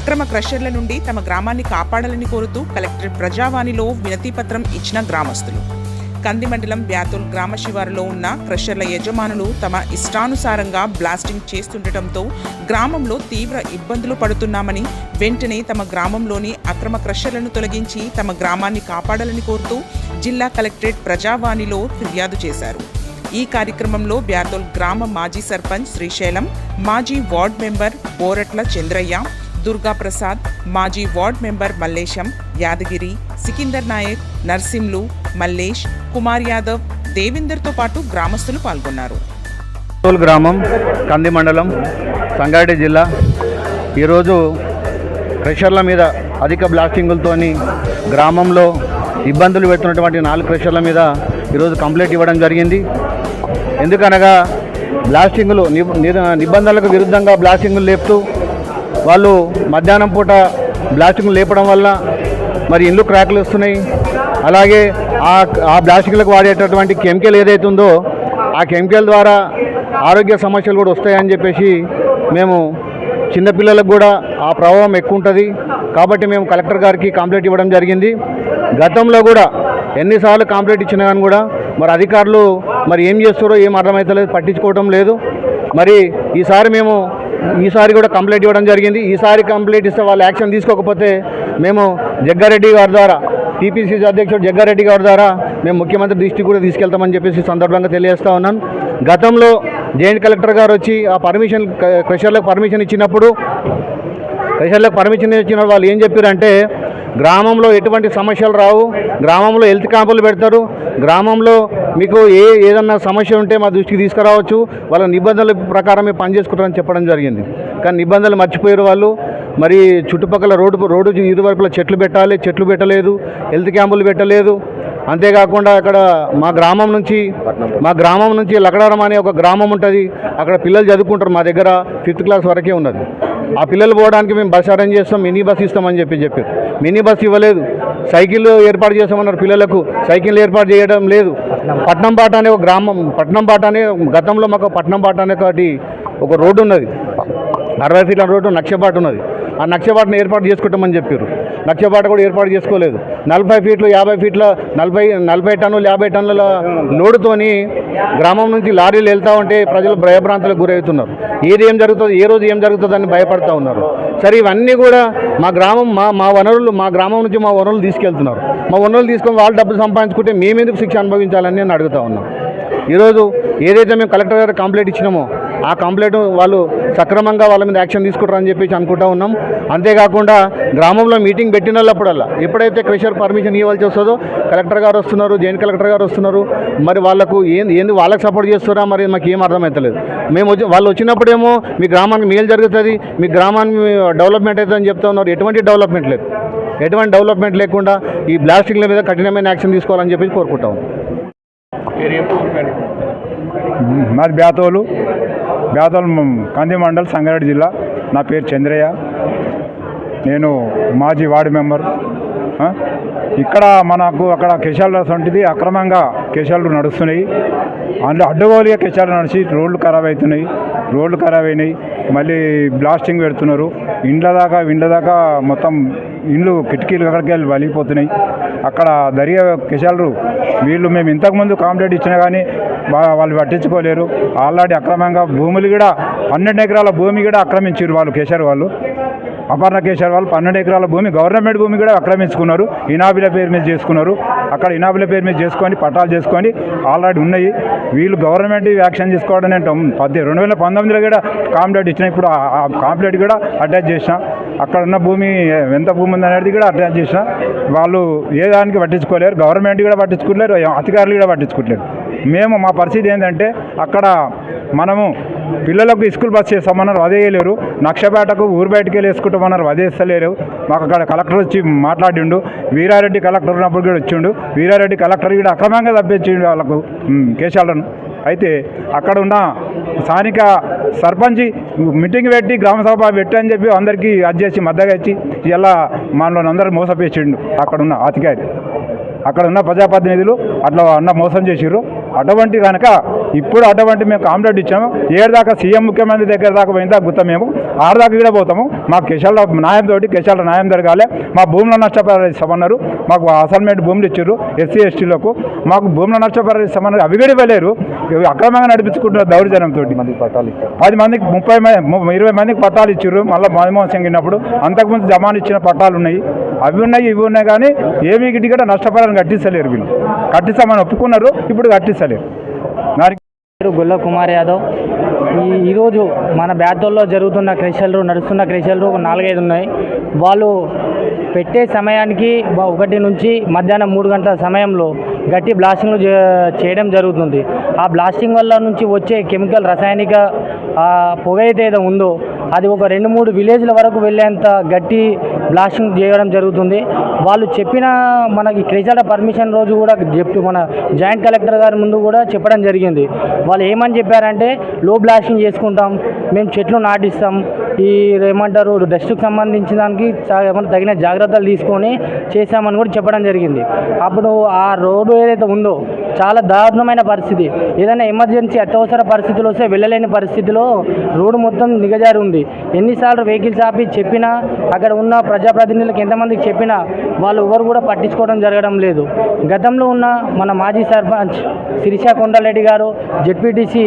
అక్రమ క్రషర్ల నుండి తమ గ్రామాన్ని కాపాడాలని కోరుతూ కలెక్టర్ ప్రజావాణిలో వినతిపత్రం ఇచ్చిన గ్రామస్తులు. కంది మండలం బ్యాతోల్ గ్రామ శివారులో ఉన్న క్రషర్ల యజమానులు తమ ఇష్టానుసారంగా బ్లాస్టింగ్ చేస్తుండటంతో గ్రామంలో తీవ్ర ఇబ్బందులు పడుతున్నామని, వెంటనే తమ గ్రామంలోని అక్రమ క్రషర్లను తొలగించి తమ గ్రామాన్ని కాపాడాలని కోరుతూ జిల్లా కలెక్టరేట్ ప్రజావాణిలో ఫిర్యాదు చేశారు. ఈ కార్యక్రమంలో బ్యాతోల్ గ్రామ మాజీ సర్పంచ్ శ్రీశైలం, మాజీ వార్డ్ మెంబర్ బోరట్ల చంద్రయ్య, దుర్గా ప్రసాద్, మాజీ వార్డ్ మెంబర్ మల్లేశం, యాదగిరి, సికిందర్ నాయక్, నర్సింలు, మల్లేష్, కుమార్ యాదవ్, దేవేందర్తో పాటు గ్రామస్తులు పాల్గొన్నారు. గ్రామం కంది మండలం సంగారెడ్డి జిల్లా. ఈరోజు క్రషర్ల మీద అధిక బ్లాస్టింగులతోని గ్రామంలో ఇబ్బందులు పెడుతున్నటువంటి 4 క్రషర్ల మీద ఈరోజు కంప్లైంట్ ఇవ్వడం జరిగింది. ఎందుకనగా బ్లాస్టింగులు నిబంధనలకు విరుద్ధంగా బ్లాస్టింగులు లేపుతూ వాళ్ళు మధ్యాహ్నం పూట బ్లాస్టింగ్లు లేపడం వల్ల మరి ఇల్లు క్రాక్లు వస్తున్నాయి. అలాగే ఆ బ్లాస్టింగ్లకు వాడేటటువంటి కెమికల్ ఏదైతే ఉందో ఆ కెమికల్ ద్వారా ఆరోగ్య సమస్యలు కూడా వస్తాయని చెప్పేసి మేము చిన్నపిల్లలకు కూడా ఆ ప్రభావం ఎక్కువ ఉంటుంది కాబట్టి మేము కలెక్టర్ గారికి కంప్లైంట్ ఇవ్వడం జరిగింది. గతంలో కూడా ఎన్నిసార్లు కంప్లైంట్ ఇచ్చినా కానీ కూడా మరి అధికారులు మరి ఏం చేస్తారో ఏం అర్థమవుతలేదు, పట్టించుకోవడం లేదు. మరి ఈసారి కూడా కంప్లైంట్ ఇవ్వడం జరిగింది. ఈసారి కంప్లైంట్ ఇస్తే వాళ్ళు యాక్షన్ తీసుకోకపోతే మేము జగ్గారెడ్డి గారి ద్వారా, టీపీసీసీ అధ్యక్షుడు జగ్గారెడ్డి గారి ద్వారా మేము ముఖ్యమంత్రి దృష్టికి కూడా తీసుకెళ్తామని చెప్పేసి సందర్భంగా తెలియజేస్తూ ఉన్నాను. గతంలో జాయింట్ కలెక్టర్ గారు వచ్చి ఆ క్రషర్లకు పర్మిషన్ ఇచ్చినప్పుడు వాళ్ళు ఏం చెప్పారంటే గ్రామంలో ఎటువంటి సమస్యలు రావు, గ్రామంలో హెల్త్ క్యాంపులు పెడతారు, గ్రామంలో మీకు ఏదన్నా సమస్య ఉంటే మా దృష్టికి తీసుకురావచ్చు, వాళ్ళ నిబంధనల ప్రకారమే పనిచేసుకుంటారని చెప్పడం జరిగింది. కానీ నిబంధనలు మర్చిపోయారు వాళ్ళు. మరి చుట్టుపక్కల రోడ్డు ఇరువైపులా చెట్లు పెట్టలేదు, హెల్త్ క్యాంపులు పెట్టలేదు. అంతేకాకుండా అక్కడ మా గ్రామం నుంచి లకడారం అనే ఒక గ్రామం ఉంటుంది. అక్కడ పిల్లలు చదువుకుంటారు. మా దగ్గర 5th క్లాస్ వరకే ఉన్నది. ఆ పిల్లలు పోవడానికి మేము బస్ అరేంజ్ చేస్తాం, మినీ బస్ ఇస్తామని చెప్పారు. మినీ బస్ ఇవ్వలేదు. సైకిల్ ఏర్పాటు చేస్తామన్నారు. పిల్లలకు సైకిల్ ఏర్పాటు చేయడం లేదు. పట్నం బాట అనే ఒక గ్రామం, గతంలో మాకు పట్నం బాట అనే ఒక రోడ్డు ఉన్నది, 60 ఫీట్ల రోడ్డు నక్షబాట ఉన్నది. ఆ నక్షబాటను ఏర్పాటు చేసుకుంటామని చెప్పారు. నక్షబాట కూడా ఏర్పాటు చేసుకోలేదు. 40 ఫీట్లు 50 ఫీట్ల 40 టన్నులు 50 టన్నుల లోడుతోని గ్రామం నుంచి లారీలు వెళ్తూ ఉంటే ప్రజలు భయభ్రాంతులకు గురవుతున్నారు. ఏ రోజు ఏం జరుగుతుందని భయపడుతూ ఉన్నారు. సరే, ఇవన్నీ కూడా మా గ్రామం నుంచి మా వనరులు తీసుకెళ్తున్నారు. మా వనరులు తీసుకొని వాళ్ళు డబ్బులు సంపాదించుకుంటే మేమెందుకు శిక్ష అనుభవించాలని నేను అడుగుతూ ఉన్నాం. ఈరోజు ఏదైతే మేము కలెక్టర్ గారు కంప్లైంట్ ఇచ్చినామో ఆ కంప్లైంట్ వాళ్ళు సక్రమంగా వాళ్ళ మీద యాక్షన్ తీసుకుంటారని చెప్పేసి అనుకుంటా ఉన్నాం. అంతేకాకుండా గ్రామంలో మీటింగ్ పెట్టినప్పుడల్లా ఎప్పుడైతే క్రషర్ పర్మిషన్ ఇవ్వాల్సి వస్తుందో కలెక్టర్ గారు వస్తున్నారు, జాయింట్ కలెక్టర్ గారు వస్తున్నారు. మరి వాళ్ళకు వాళ్ళకి సపోర్ట్ చేస్తారా మరి మాకు ఏం అర్థమవుతలేదు. వాళ్ళు వచ్చినప్పుడేమో మీ గ్రామానికి మేలు జరుగుతుంది, మీ గ్రామానికి డెవలప్మెంట్ అవుతుందని చెప్తా ఉన్నారు. ఎటువంటి డెవలప్మెంట్ లేకుండా ఈ బ్లాస్టింగ్ల మీద కఠినమైన యాక్షన్ తీసుకోవాలని చెప్పేసి కోరుకుంటాం. మాది బ్యాతోల్ కంది మండల్ సంగారెడ్డి జిల్లా. నా పేరు చంద్రయ్య. నేను మాజీ వార్డు మెంబర్. ఇక్కడ మనకు అక్కడ కెషాలు వంటిది అక్రమంగా కెషాలు నడుస్తున్నాయి. అందులో అడ్డగోలుగా కెషాలు నడిచి రోడ్లు ఖరాబ్ అయినాయి. మళ్ళీ బ్లాస్టింగ్ పెడుతున్నారు. ఇండ్ల దాకా మొత్తం ఇండ్లు కిటికీలు అక్కడికి వెళ్ళి వలిగిపోతున్నాయి. అక్కడ దరియా కెషాలు వీళ్ళు మేము ఇంతకుముందు కంప్లైంట్ ఇచ్చినా కానీ వాళ్ళు పట్టించుకోలేరు. ఆల్రెడీ అక్రమంగా భూములు కూడా 12 ఎకరాల భూమి కూడా ఆక్రమించారు వాళ్ళు. కేసీఆర్ వాళ్ళు, అపర్ణ కేసీఆర్ వాళ్ళు 12 ఎకరాల భూమి, గవర్నమెంట్ భూమి కూడా ఆక్రమించుకున్నారు. ఇనాబీల పేరు మీద చేసుకున్నారు. అక్కడ ఇనాబీల పేరు మీద చేసుకొని పట్టాలు చేసుకొని ఆల్రెడీ ఉన్నాయి. వీళ్ళు గవర్నమెంట్ యాక్షన్ తీసుకోవడం 2019లో కూడా కంప్లైంట్ ఇచ్చిన. ఇప్పుడు ఆ కంప్లైంట్ కూడా అటాచ్ చేసిన. అక్కడ ఉన్న భూమి ఎంత భూమి ఉందనేది కూడా అటాచ్ చేసిన. వాళ్ళు ఏ దానికి పట్టించుకోలేరు, గవర్నమెంట్ కూడా పట్టించుకోలేరు, అధికారులు కూడా పట్టించుకోలేరు. మా పరిస్థితి ఏంటంటే అక్కడ మనము పిల్లలకు స్కూల్ బస్ చేస్తామన్నారు, అదే వేయలేరు. నక్షపేటకు ఊరు బయటకు వెళ్ళి వేసుకుంటామన్నారు, అదే ఇస్తలేరు. మాకు అక్కడ కలెక్టర్ వచ్చి మాట్లాడిండు. వీరారెడ్డి కలెక్టర్ ఉన్నప్పుడు కూడా వచ్చిండు. వీరారెడ్డి కలెక్టర్ కూడా అక్రమంగా తప్పించిండు వాళ్ళకు కేశాలను. అయితే అక్కడ ఉన్న స్థానిక సర్పంచ్ మీటింగ్ పెట్టి గ్రామసభ పెట్టి అని చెప్పి అందరికీ అడ్జేసి మద్దగా ఇచ్చి ఇలా మనలో అందరూ మోసపేసిండు. అక్కడ ఉన్న అధికారి, అక్కడ ఉన్న ప్రజాప్రతినిధులు అట్లా మోసం చేసిర్రు. అటువంటి కనుక ఇప్పుడు అటువంటి మేము కాంప్లైంట్ ఇచ్చాము. 7 దాకా సీఎం ముఖ్యమంత్రి దగ్గర దాకా పోయిన దాకా గుర్తాం మేము 6 దాకా కూడా పోతాము. మాకు కెశాల న్యాయంతో కెశాల న్యాయం జరగాలి. మా భూముల నష్టపరిస్తామన్నారు. మాకు అసైన్మెంట్ భూములు ఇచ్చారు ఎస్సీ ఎస్టీలకు. మాకు భూముల నష్టపరిస్తామన్నారు. అవి కూడా ఇవ్వలేరు. అక్రమంగా నడిపించుకుంటున్నారు దౌర్జన్యంతో. 10 మందికి 20 మందికి పట్టాలు ఇచ్చారు. మళ్ళీ మన్మోహన్ సింగ్ ఉన్నప్పుడు అంతకుముందు జమాన్ ఇచ్చిన పట్టాలు ఉన్నాయి. అవి ఉన్నాయి ఇవి ఉన్నాయి కానీ ఏమీ గిట్టి కూడా నష్టపరిహారం కట్టిస్తలేరు. వీళ్ళు కట్టిస్తామని ఒప్పుకున్నారు, ఇప్పుడు కట్టిస్తలేరు. దానికి గొల్ల కుమార్ యాదవ్. ఈరోజు మన బ్యాతోల్లో జరుగుతున్న క్రెషర్లు నడుస్తున్న క్రెషర్లు 4-5 ఉన్నాయి. వాళ్ళు పెట్టే సమయానికి 1 నుంచి మధ్యాహ్నం 3 గంటల సమయంలో గట్టి బ్లాస్టింగ్లు చేయడం జరుగుతుంది. ఆ బ్లాస్టింగ్ వల్ల నుంచి వచ్చే కెమికల్ రసాయనిక పొగ అయితే ఏదో ఉందో అది ఒక 2-3 విలేజ్ల వరకు వెళ్ళేంత గట్టి బ్లాస్టింగ్ చేయడం జరుగుతుంది. వాళ్ళు చెప్పిన మనకి క్రెషర్ పర్మిషన్ రోజు కూడా మన జాయింట్ కలెక్టర్ గారి ముందు కూడా చెప్పడం జరిగింది. వాళ్ళు ఏమని చెప్పారంటే లో బ్లాస్టింగ్ చేసుకుంటాం, మేము చెట్లు నాటిస్తాం, ఈ ఏమంటారు డస్ట్కి సంబంధించిన దానికి తగిన జాగ్రత్తలు తీసుకొని చేశామని కూడా చెప్పడం జరిగింది. అప్పుడు ఆ రోడ్డు ఏదైతే ఉందో చాలా దారుణమైన పరిస్థితి. ఏదైనా ఎమర్జెన్సీ అత్యవసర పరిస్థితులు వస్తే వెళ్ళలేని పరిస్థితిలో రోడ్డు మొత్తం నిగజారి ఉంది. ఎన్నిసార్లు వెహికల్స్ ఆపి చెప్పినా అక్కడ ఉన్న ప్రజాప్రతినిధులకు ఎంతమందికి చెప్పినా వాళ్ళు ఎవరు కూడా పట్టించుకోవడం జరగడం లేదు. గతంలో ఉన్న మన మాజీ సర్పంచ్ శిరీష కొండలరెడ్డి గారు, జెడ్పీటీసీ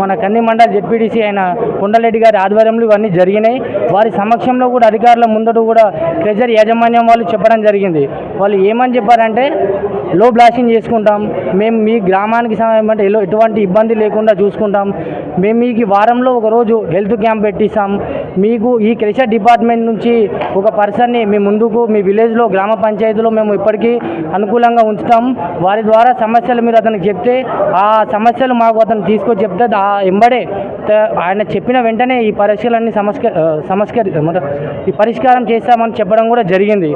మన కంది మండల్ జెడ్పీటీసీ అయిన కొండలరెడ్డి గారి ఆధ్వర్యంలో ఇవన్నీ జరిగినాయి. వారి సమక్షంలో కూడా అధికారుల ముందట కూడా ట్రెజరీ యాజమాన్యం వాళ్ళు చెప్పడం జరిగింది. వాళ్ళు ఏమని చెప్పారంటే లో బ్లాస్టింగ్ చేసుకుంటాం, మేము మీ గ్రామానికి అంటే ఎటువంటి ఇబ్బంది లేకుండా చూసుకుంటాం, మేము మీకు వారంలో ఒక రోజు హెల్త్ క్యాంప్ పెట్టిస్తాం, మీకు ఈ క్రెషర్ డిపార్ట్మెంట్ నుంచి ఒక పర్సన్ని మీ ముందుకు మీ విలేజ్లో గ్రామ పంచాయతీలో మేము ఇప్పటికీ అనుకూలంగా ఉంచుతాం, వారి ద్వారా సమస్యలు మీరు అతనికి చెప్తే ఆ సమస్యలు మాకు అతను తీసుకొచ్చి చెప్తే ఎంబడే ఆయన చెప్పిన వెంటనే ఈ పరిష్కారాన్ని ఈ పరిష్కారం చేస్తామని చెప్పడం కూడా జరిగింది.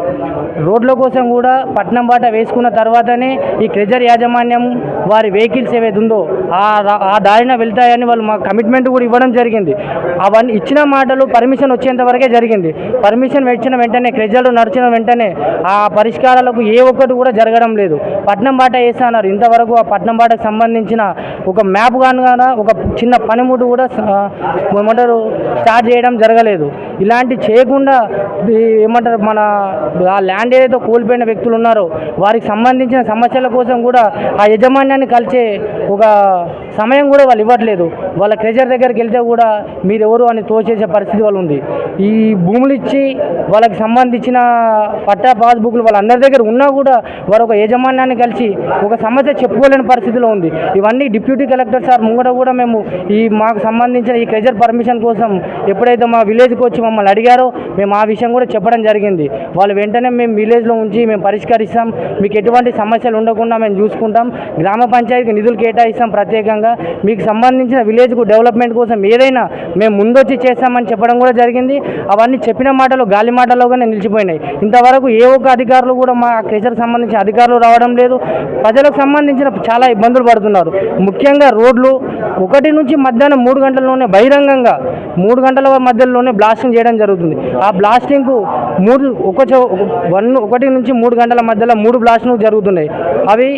రోడ్ల కోసం కూడా పట్నం బాట వేసుకున్న తర్వాతనే ఈ క్రెజర్ యాజమాన్యం వారి వెహికల్స్ ఏవైతే ఉందో ఆ దారిన వెళ్తాయని వాళ్ళు మా కమిట్మెంట్ కూడా ఇవ్వడం జరిగింది. అవన్నీ ఇచ్చిన మాటలు పర్మిషన్ వచ్చేంత వరకే జరిగింది. పర్మిషన్ వచ్చిన వెంటనే క్రెజర్లు నడిచిన వెంటనే ఆ పరిష్కారాలకు ఏ ఒక్కటి కూడా జరగడం లేదు. పట్నం బాట వేస్తున్నారు. ఇంతవరకు ఆ పట్నం బాటకు సంబంధించిన ఒక మ్యాప్ కానీ ఒక చిన్న పనిముట్టు కూడా ఏమంటారు స్టార్ట్ చేయడం జరగలేదు. ఇలాంటి చేయకుండా ఏమంటారు మన ఆ ల్యాండ్ ఏదైతే కోల్పోయిన వ్యక్తులు ఉన్నారో వారికి సంబంధించిన సమస్యల కోసం కూడా ఆ యజమాన్యాన్ని కలిసే ఒక సమయం కూడా వాళ్ళు ఇవ్వట్లేదు. వాళ్ళ క్రెజర్ దగ్గరికి వెళ్తే కూడా మీరెవరు అని తోచేసే పరిస్థితి వాళ్ళు ఉంది. ఈ భూములు ఇచ్చి వాళ్ళకి సంబంధించిన పట్టా పాస్బుక్లు వాళ్ళందరి దగ్గర ఉన్నా కూడా వారు ఒక యజమాన్యాన్ని కలిసి ఒక సమస్య చెప్పుకోలేని పరిస్థితిలో ఉంది. ఇవన్నీ డిప్యూటీ కలెక్టర్ సార్ ముంగట కూడా మేము మాకు సంబంధించిన ఈ క్రెజర్ పర్మిషన్ కోసం ఎప్పుడైతే మా విలేజ్కి వచ్చి మమ్మల్ని అడిగారో మేము ఆ విషయం కూడా చెప్పడం జరిగింది. వాళ్ళు వెంటనే మేము విలేజ్లో ఉంచి మేము పరిష్కరిస్తాం, మీకు ఎటువంటి సమస్యలు ఉండకుండా మేము చూసుకుంటాం, గ్రామ పంచాయతీకి నిధులు కేటాయిస్తాం, ప్రత్యేకంగా మీకు సంబంధించిన విలేజ్కు డెవలప్మెంట్ కోసం ఏదైనా మేము ముందొచ్చి చేస్తామని చెప్పడం కూడా జరిగింది. అవన్నీ చెప్పిన మాటలు గాలి మాటలోగానే నిలిచిపోయినాయి. ఇంతవరకు ఏ ఒక్క అధికారులు కూడా మా క్రెజర్కి సంబంధించిన అధికారులు రావడం లేదు. ప్రజలకు సంబంధించిన చాలా ఇబ్బందులు పడుతున్నారు. ముఖ్యంగా రోడ్లు 1 నుంచి మధ్యాహ్నం 3 గంటల్లోనే బహిరంగంగా 3 గంటల మధ్యలోనే బ్లాస్టింగ్ చేయడం జరుగుతుంది. ఆ బ్లాస్టింగ్కు 1 నుంచి 3 గంటల మధ్యలో 3 బ్లాస్టింగ్ జరుగుతున్నాయి. అవి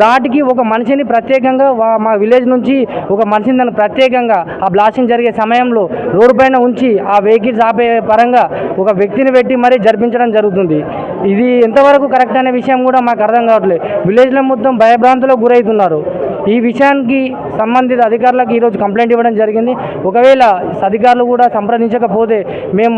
దాటికి ఒక మనిషిని ప్రత్యేకంగా మా విలేజ్ నుంచి ఒక మనిషిని దాన్ని ప్రత్యేకంగా ఆ బ్లాస్టింగ్ జరిగే సమయంలో రోడ్డు పైన ఉంచి ఆ వెహికల్స్ ఆపే పరంగా ఒక వ్యక్తిని పెట్టి మరీ జరిపించడం జరుగుతుంది. ఇది ఎంతవరకు కరెక్ట్ అనే విషయం కూడా మాకు అర్థం కావట్లేదు. విలేజ్లో మొత్తం భయభ్రాంతులకు గురవుతున్నారు. ఈ విషయానికి సంబంధిత అధికారులకు ఈరోజు కంప్లైంట్ ఇవ్వడం జరిగింది. ఒకవేళ అధికారులు కూడా సంప్రదించకపోతే మేము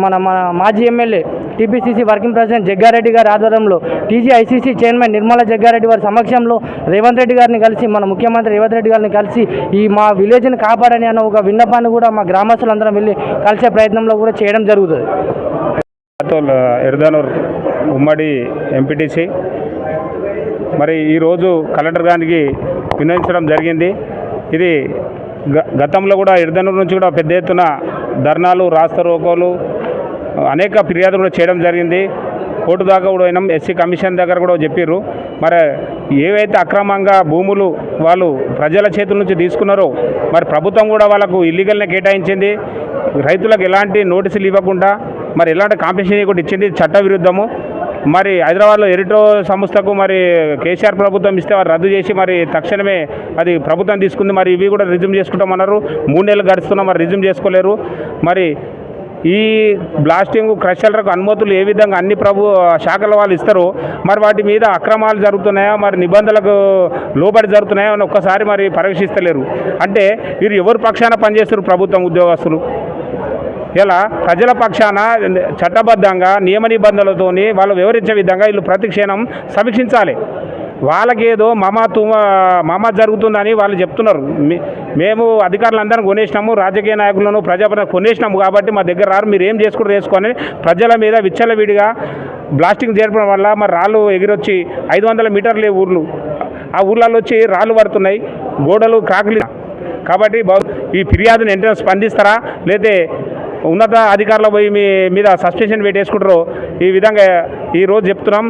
మన మాజీ MLA TPCC working president Jagga Reddy గారి ఆధ్వర్యంలో టీజీఐసీసీ చైర్మన్ నిర్మలా జగ్గారెడ్డి వారి సమక్షంలో రేవంత్ రెడ్డి గారిని కలిసి మన ముఖ్యమంత్రి రేవంత్ రెడ్డి గారిని కలిసి ఈ మా విలేజ్ని కాపాడని అన్న ఒక విన్నపాన్ని కూడా మా గ్రామస్తులందరం వెళ్ళి కలిసే ప్రయత్నంలో కూడా చేయడం జరుగుతుంది. ఎర్దానూర్ ఉమ్మడి ఎంపీటీసీ మరి ఈరోజు కలెక్టర్ గారికి విన్నవించడం జరిగింది. ఇది గతంలో కూడా ఎర్దానూరు నుంచి కూడా పెద్ద ఎత్తున ధర్నాలు రాస్తారోకోలు అనేక ఫిర్యాదులు కూడా చేయడం జరిగింది. కోర్టు దాకా కూడా పోయినాం, ఎస్సీ కమిషన్ దగ్గర కూడా చెప్పారు. మరి ఏవైతే అక్రమంగా భూములు వాళ్ళు ప్రజల చేతుల నుంచి తీసుకున్నారో మరి ప్రభుత్వం కూడా వాళ్ళకు ఇల్లీగల్నే కేటాయించింది. రైతులకు ఎలాంటి నోటీసులు ఇవ్వకుండా మరి ఎలాంటి కాంపెన్సేషన్ కూడా ఇచ్చింది. చట్ట విరుద్ధము. మరి హైదరాబాద్లో ఎరిటో సంస్థకు మరి కేసీఆర్ ప్రభుత్వం ఇస్తే వారు రద్దు చేసి మరి తక్షణమే అది ప్రభుత్వం తీసుకుంది. మరి ఇవి కూడా రిజ్యూమ్ చేసుకుంటామన్నారు. 3 నెలలు గడుస్తున్నా మరి రిజ్యూమ్ చేసుకోలేరు. మరి ఈ బ్లాస్టింగ్ క్రషర్లకు అనుమతులు ఏ విధంగా అన్ని శాఖల వాళ్ళు ఇస్తారో మరి వాటి మీద అక్రమాలు జరుగుతున్నాయా, మరి నిబంధనలకు లోబడి జరుగుతున్నాయా అని ఒక్కసారి మరి పరీక్షిస్తలేరు. అంటే వీరు ఎవరు పక్షాన పనిచేస్తారు? ప్రభుత్వం ఉద్యోగస్తులు ఇలా ప్రజల పక్షాన చట్టబద్ధంగా నియమ నిబంధనలతోని వాళ్ళు వివరించే విధంగా వీళ్ళు ప్రతి క్షణం సమీక్షించాలి. వాళ్ళకేదో మామా జరుగుతుందని వాళ్ళు చెప్తున్నారు. మేము అధికారులందరం కొనేసినాము, రాజకీయ నాయకులను ప్రజాప్రతినిధులను కొనేసినాము కాబట్టి మా దగ్గర రారు, మీరు ఏం చేసుకుంటారు చేసుకొని ప్రజల మీద విచ్చలవిడిగా బ్లాస్టింగ్ జరపడం వల్ల మరి రాళ్ళు ఎగిరొచ్చి 500 మీటర్లే ఊర్లు, ఆ ఊర్లలో వచ్చి రాళ్ళు పడుతున్నాయి, గోడలు క్రాకులు. కాబట్టి ఈ ఫిర్యాదును వెంటనే స్పందిస్తారా, లేతే ఉన్నత అధికారులు పోయి మీ మీద సస్పెన్షన్ పెట్టేసుకుంటారో ఈ విధంగా ఈరోజు చెప్తున్నాం.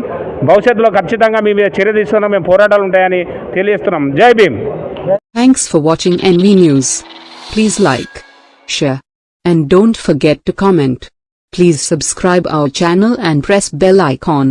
భవిష్యత్తులో ఖచ్చితంగా మీ మీద చర్య తీసుకున్నాం, మేము పోరాటాలు ఉంటాయని తెలియజేస్తున్నాం. జై Bhim. Thanks for watching NV News. Please like, share, and don't forget to comment. Please subscribe our channel and press bell icon.